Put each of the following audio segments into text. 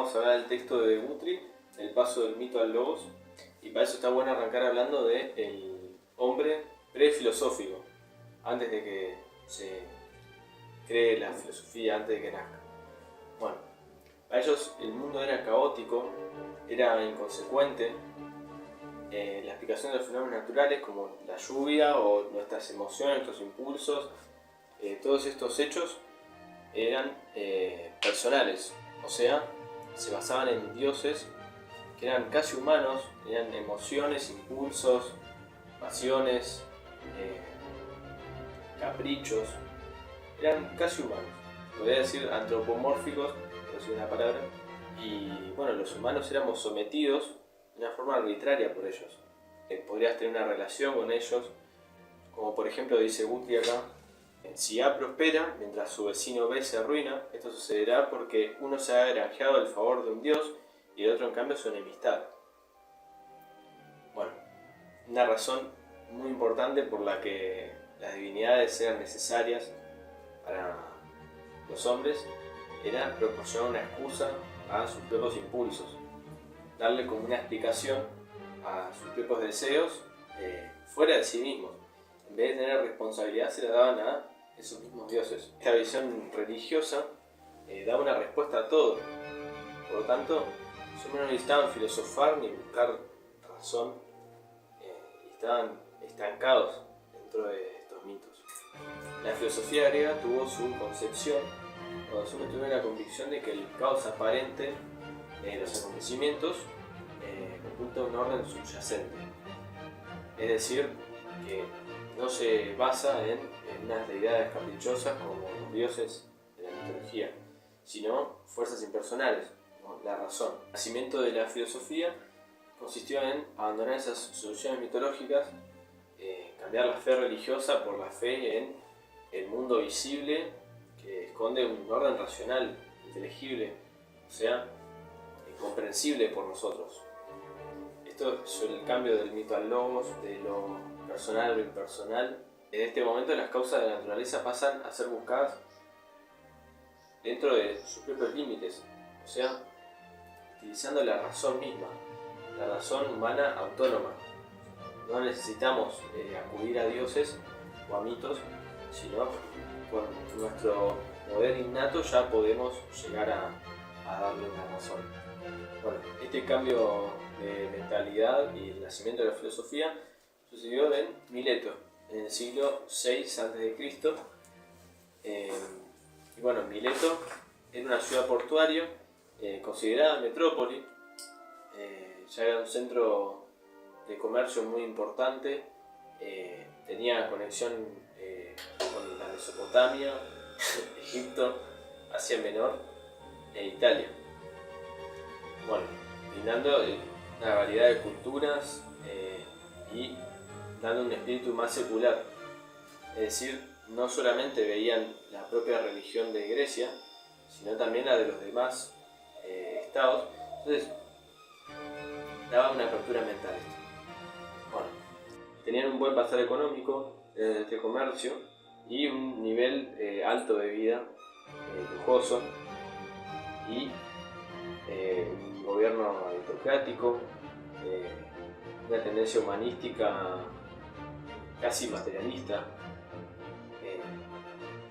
vamos a hablar del texto de Guthrie, el paso del mito al logos, y para eso está bueno arrancar hablando del hombre prefilosófico, antes de que se cree la filosofía, antes de que nazca. Bueno, para ellos el mundo era caótico, era inconsecuente. La explicación de los fenómenos naturales como la lluvia o nuestras emociones, nuestros impulsos, todos estos hechos eran personales, o sea, se basaban en dioses que eran casi humanos, tenían emociones, impulsos, pasiones, caprichos, eran casi humanos, podría decir antropomórficos, por decir una palabra, y bueno, los humanos éramos sometidos de una forma arbitraria por ellos. Podrías tener una relación con ellos, como por ejemplo dice Guthrie acá: si A prospera mientras su vecino B se arruina, esto sucederá porque uno se ha granjeado el favor de un dios y el otro en cambio su enemistad. Bueno, una razón muy importante por la que las divinidades eran necesarias para los hombres era proporcionar una excusa a sus propios impulsos, darle como una explicación a sus propios deseos fuera de sí mismos. En vez de tener responsabilidad, se la daban a esos mismos dioses. Esta visión religiosa daba una respuesta a todo. Por lo tanto, ellos no necesitaban filosofar ni buscar razón, y estaban estancados dentro de estos mitos. La filosofía griega tuvo su concepción cuando solo tuvo la convicción de que el caos aparente de los acontecimientos oculta un orden subyacente. Es decir, que no se basa en unas deidades caprichosas como los dioses de la mitología, sino fuerzas impersonales, como la razón. El nacimiento de la filosofía consistió en abandonar esas soluciones mitológicas, cambiar la fe religiosa por la fe en el mundo visible que esconde un orden racional, inteligible, o sea, comprensible por nosotros. Esto es el cambio del mito al logos, de lo personal a lo impersonal. En este momento las causas de la naturaleza pasan a ser buscadas dentro de sus propios límites, o sea, utilizando la razón misma, la razón humana autónoma. No necesitamos acudir a dioses o a mitos, sino con nuestro poder innato ya podemos llegar a darle una razón. Bueno, este cambio de mentalidad y el nacimiento de la filosofía sucedió en Mileto, en el siglo VI a.C. Y bueno, Mileto era una ciudad portuaria considerada metrópoli, ya era un centro de comercio muy importante, tenía conexión con la Mesopotamia, Egipto, Asia Menor e Italia. Bueno, brindando una variedad de culturas y dando un espíritu más secular. Es decir, no solamente veían la propia religión de Grecia, sino también la de los demás estados. Entonces, daba una apertura mental esto. Bueno, tenían un buen pasar económico de este comercio y un nivel alto de vida, lujoso, y un gobierno autocrático, una tendencia humanística casi materialista.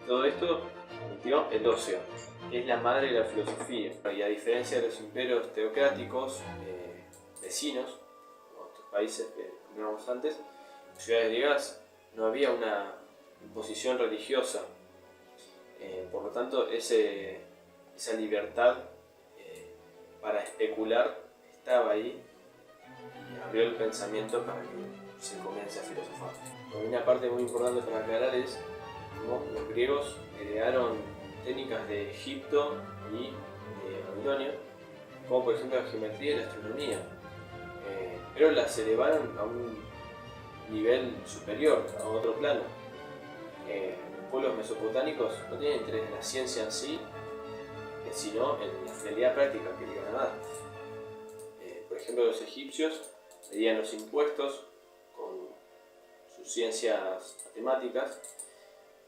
Todo esto permitió el ocio, que es la madre de la filosofía. Y a diferencia de los imperios teocráticos vecinos, como estos países que mencionamos antes, en las ciudades griegas no había una imposición religiosa. Por lo tanto, esa libertad para especular estaba ahí y abrió el pensamiento para que se comience a filosofar. Una parte muy importante para aclarar es cómo los griegos heredaron técnicas de Egipto y de Babilonia, como por ejemplo la geometría y la astronomía, pero las elevaron a un nivel superior, a otro plano. Los pueblos mesopotámicos no tienen interés en la ciencia en sí, sino en la realidad práctica que llegan a dar. Por ejemplo, los egipcios medían los impuestos con sus ciencias matemáticas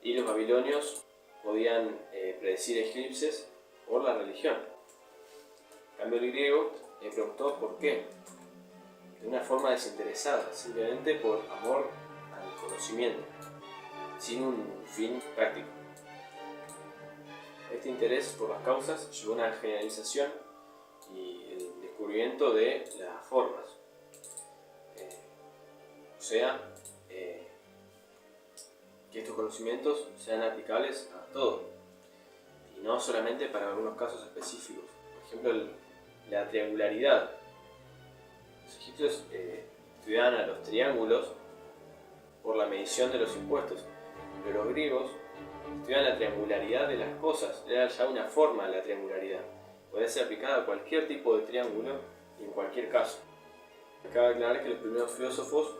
y los babilonios podían predecir eclipses por la religión. cambio el griego le preguntó por qué, de una forma desinteresada, simplemente por amor al conocimiento, sin un fin práctico. Este interés por las causas llevó a una generalización y el descubrimiento de las formas, o sea, que estos conocimientos sean aplicables a todo y no solamente para algunos casos específicos. Por ejemplo, la triangularidad. Los egipcios estudiaban a los triángulos por la medición de los impuestos, pero los griegos estudiaban la triangularidad de las cosas. Era ya una forma de la triangularidad. Podía ser aplicada a cualquier tipo de triángulo y en cualquier caso. Cabe aclarar que los primeros filósofos,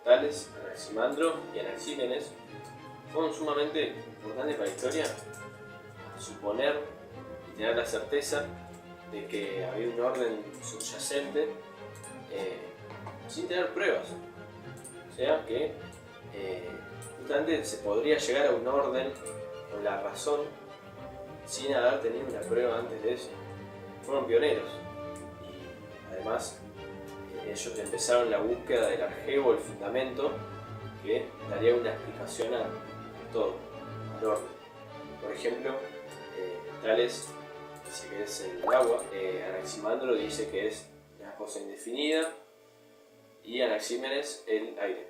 tales Anaximandro y Anaxímenes, fueron sumamente importantes para la historia a suponer y tener la certeza de que había un orden subyacente sin tener pruebas. O sea que justamente se podría llegar a un orden con la razón sin haber tenido una prueba antes de eso. Fueron pioneros y además ellos empezaron la búsqueda del arjebo, el fundamento que daría una explicación a todo, al orden. Por ejemplo, Tales dice que es el agua, Anaximandro dice que es una cosa indefinida y Anaxímenes el aire.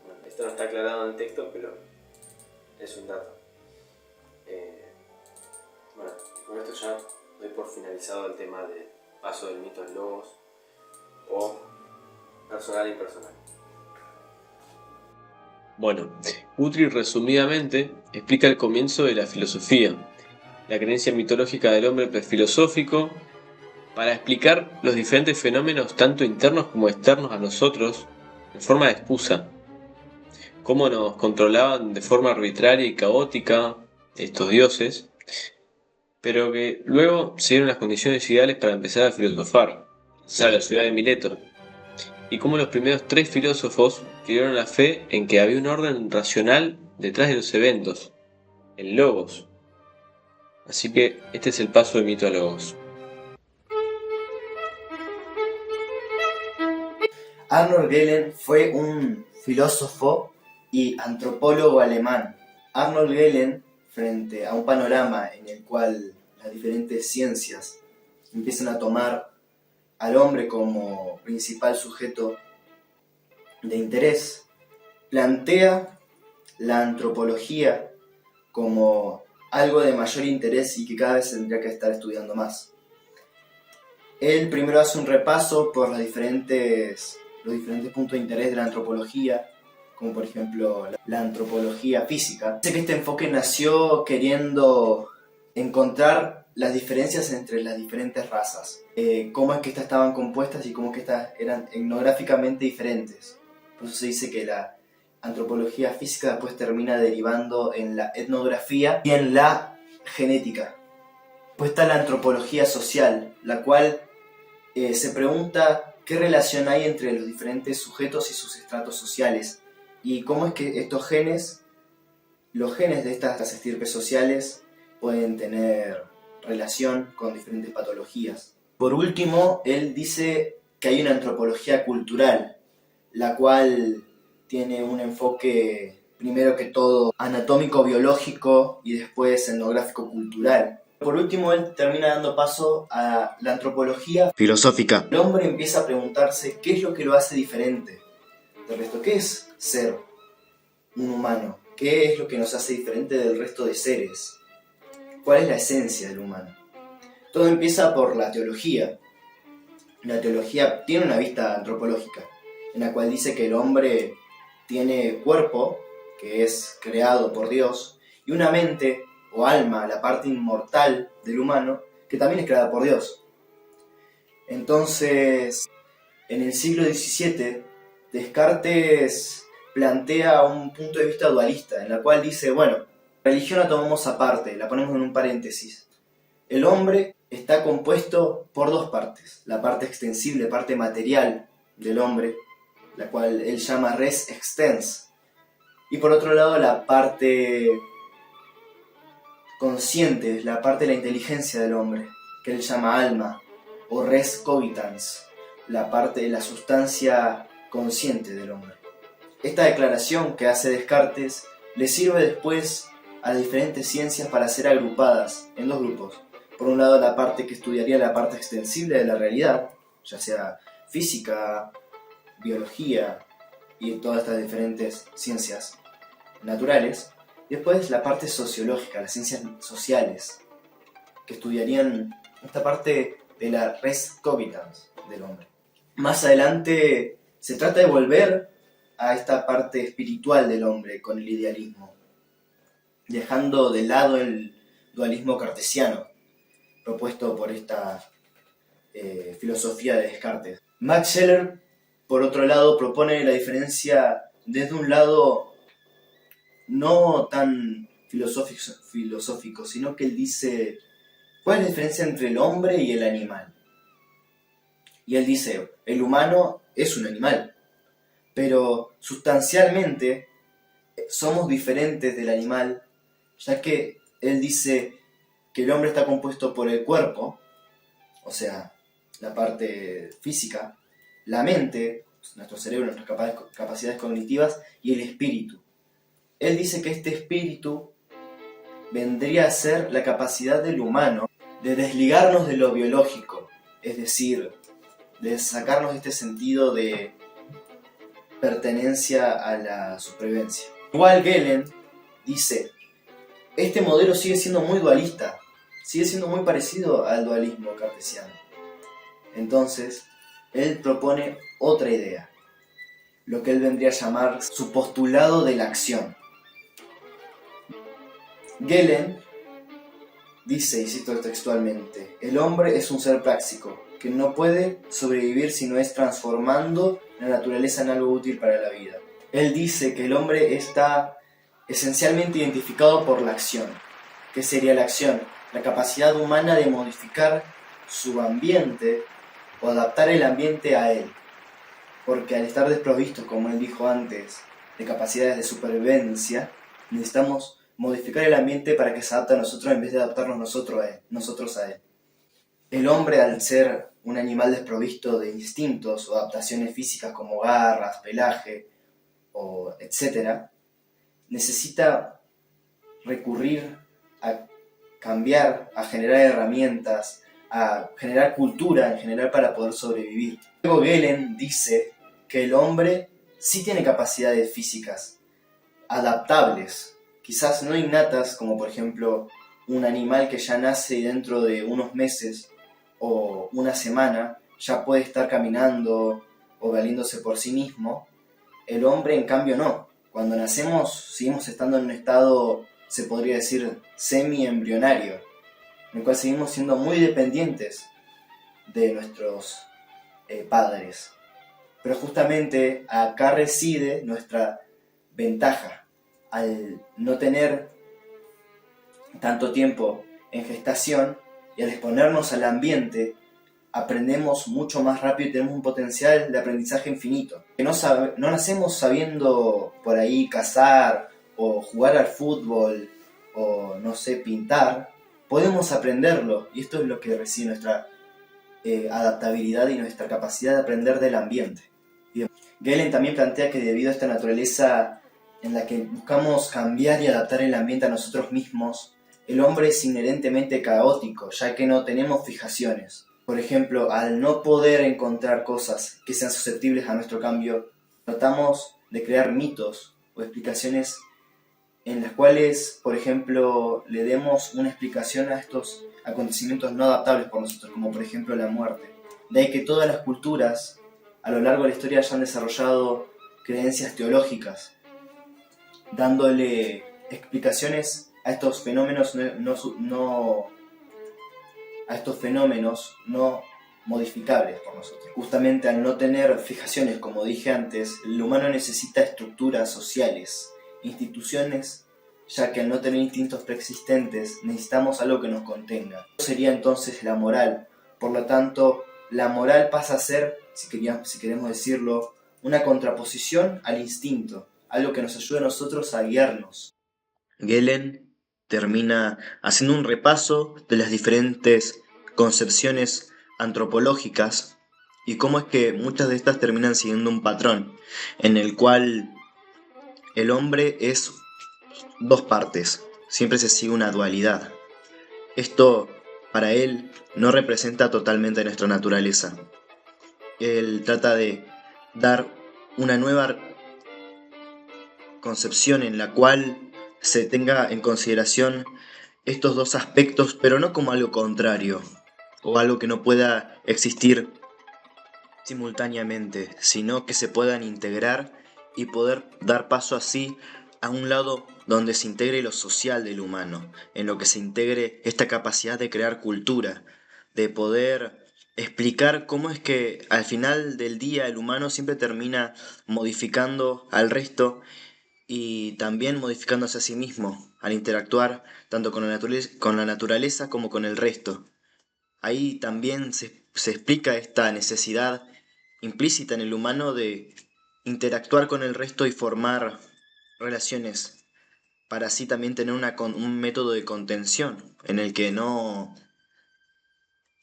Bueno, esto no está aclarado en el texto, pero es un dato. Bueno, con esto ya doy por finalizado el tema del paso del mito al logos o personal e impersonal. Bueno, Guthrie resumidamente explica el comienzo de la filosofía, la creencia mitológica del hombre prefilosófico, para explicar los diferentes fenómenos tanto internos como externos a nosotros en forma de excusa. Cómo nos controlaban de forma arbitraria y caótica estos dioses, pero que luego se dieron las condiciones ideales para empezar a filosofar, o sea, la ciudad de Mileto. Y cómo los primeros tres filósofos tuvieron la fe en que había un orden racional detrás de los eventos, el logos. Así que este es el paso de mito a logos. Arnold Gehlen fue un filósofo y antropólogo alemán. Arnold Gehlen, frente a un panorama en el cual las diferentes ciencias empiezan a tomar al hombre como principal sujeto de interés, plantea la antropología como algo de mayor interés y que cada vez tendría que estar estudiando más. Él primero hace un repaso por los diferentes puntos de interés de la antropología, como por ejemplo la antropología física. Dice que este enfoque nació queriendo encontrar las diferencias entre las diferentes razas, cómo es que estas estaban compuestas y cómo es que estas eran etnográficamente diferentes. Por eso se dice que la antropología física después termina derivando en la etnografía y en la genética. Después está la antropología social, la cual se pregunta qué relación hay entre los diferentes sujetos y sus estratos sociales y cómo es que estos genes, los genes de estas estirpes sociales, pueden tener relación con diferentes patologías. Por último, él dice que hay una antropología cultural, la cual tiene un enfoque, primero que todo, anatómico-biológico y después etnográfico-cultural. Por último, él termina dando paso a la antropología filosófica. El hombre empieza a preguntarse qué es lo que lo hace diferente del resto. ¿Qué es ser un humano? ¿Qué es lo que nos hace diferente del resto de seres? ¿Cuál es la esencia del humano? Todo empieza por la teología. La teología tiene una vista antropológica, en la cual dice que el hombre tiene cuerpo, que es creado por Dios, y una mente o alma, la parte inmortal del humano, que también es creada por Dios. Entonces, en el siglo XVII, Descartes plantea un punto de vista dualista, en la cual dice, bueno, religión la tomamos aparte, la ponemos en un paréntesis. El hombre está compuesto por dos partes, la parte extensible, parte material del hombre, la cual él llama res extens, y por otro lado la parte consciente, la parte de la inteligencia del hombre, que él llama alma. o res cogitans, la parte de la sustancia consciente del hombre. Esta declaración que hace Descartes le sirve después a diferentes ciencias para ser agrupadas en dos grupos. Por un lado, la parte que estudiaría la parte extensible de la realidad, ya sea física, biología y todas estas diferentes ciencias naturales. Y después la parte sociológica, las ciencias sociales, que estudiarían esta parte de la res cogitans del hombre. Más adelante se trata de volver a esta parte espiritual del hombre con el idealismo, dejando de lado el dualismo cartesiano propuesto por esta filosofía de Descartes. Max Scheler, por otro lado, propone la diferencia desde un lado no tan filosófico, sino que él dice, ¿cuál es la diferencia entre el hombre y el animal? Y él dice, el humano es un animal, pero sustancialmente somos diferentes del animal, ya que él dice que el hombre está compuesto por el cuerpo, o sea, la parte física, la mente, nuestro cerebro, nuestras capacidades cognitivas, y el espíritu. Él dice que este espíritu vendría a ser la capacidad del humano de desligarnos de lo biológico, es decir, de sacarnos de este sentido de pertenencia a la supervivencia. Igual Galen dice, este modelo sigue siendo muy dualista, sigue siendo muy parecido al dualismo cartesiano. Entonces, él propone otra idea, lo que él vendría a llamar su postulado de la acción. Galen dice, y cito textualmente, el hombre es un ser práctico, que no puede sobrevivir si no es transformando la naturaleza en algo útil para la vida. Él dice que el hombre está esencialmente identificado por la acción. ¿Qué sería la acción? La capacidad humana de modificar su ambiente o adaptar el ambiente a él. Porque al estar desprovistos, como él dijo antes, de capacidades de supervivencia, necesitamos modificar el ambiente para que se adapte a nosotros en vez de adaptarnos nosotros a él. El hombre, al ser un animal desprovisto de instintos o adaptaciones físicas como garras, pelaje, o etc., necesita recurrir a cambiar, a generar herramientas, a generar cultura en general para poder sobrevivir. Luego Galen dice que el hombre sí tiene capacidades físicas, adaptables, quizás no innatas, como por ejemplo un animal que ya nace y dentro de unos meses o una semana ya puede estar caminando o valiéndose por sí mismo. El hombre, en cambio, no. Cuando nacemos seguimos estando en un estado, se podría decir, semi-embrionario, en el cual seguimos siendo muy dependientes de nuestros padres. Pero justamente acá reside nuestra ventaja. Al no tener tanto tiempo en gestación y al exponernos al ambiente, aprendemos mucho más rápido y tenemos un potencial de aprendizaje infinito. Que no nacemos sabiendo por ahí cazar o jugar al fútbol o no sé, pintar. Podemos aprenderlo y esto es lo que recibe nuestra adaptabilidad y nuestra capacidad de aprender del ambiente. Galen también plantea que debido a esta naturaleza en la que buscamos cambiar y adaptar el ambiente a nosotros mismos, el hombre es inherentemente caótico, ya que no tenemos fijaciones. Por ejemplo, al no poder encontrar cosas que sean susceptibles a nuestro cambio, tratamos de crear mitos o explicaciones en las cuales, por ejemplo, le demos una explicación a estos acontecimientos no adaptables por nosotros, como por ejemplo la muerte. De ahí que todas las culturas a lo largo de la historia hayan desarrollado creencias teológicas, dándole explicaciones a estos fenómenos no modificables por nosotros. Justamente al no tener fijaciones, como dije antes, el humano necesita estructuras sociales, instituciones, ya que al no tener instintos preexistentes necesitamos algo que nos contenga. Eso sería entonces la moral. Por lo tanto, la moral pasa a ser, si queremos decirlo, una contraposición al instinto, algo que nos ayude a nosotros a guiarnos. Galen termina haciendo un repaso de las diferentes concepciones antropológicas y cómo es que muchas de estas terminan siguiendo un patrón en el cual el hombre es dos partes, siempre se sigue una dualidad. Esto para él no representa totalmente nuestra naturaleza. Él trata de dar una nueva concepción en la cual se tenga en consideración estos dos aspectos, pero no como algo contrario o algo que no pueda existir simultáneamente, sino que se puedan integrar y poder dar paso así a un lado donde se integre lo social del humano, en lo que se integre esta capacidad de crear cultura, de poder explicar cómo es que al final del día el humano siempre termina modificando al resto y también modificándose a sí mismo al interactuar tanto con la naturaleza como con el resto. Ahí también se explica esta necesidad implícita en el humano de interactuar con el resto y formar relaciones para así también tener un método de contención en el que no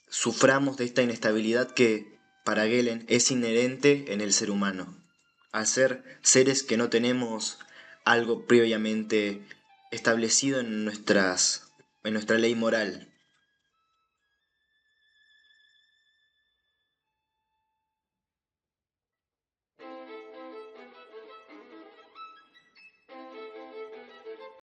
suframos de esta inestabilidad que para Galen es inherente en el ser humano, al ser seres que no tenemos algo previamente establecido en nuestra ley moral.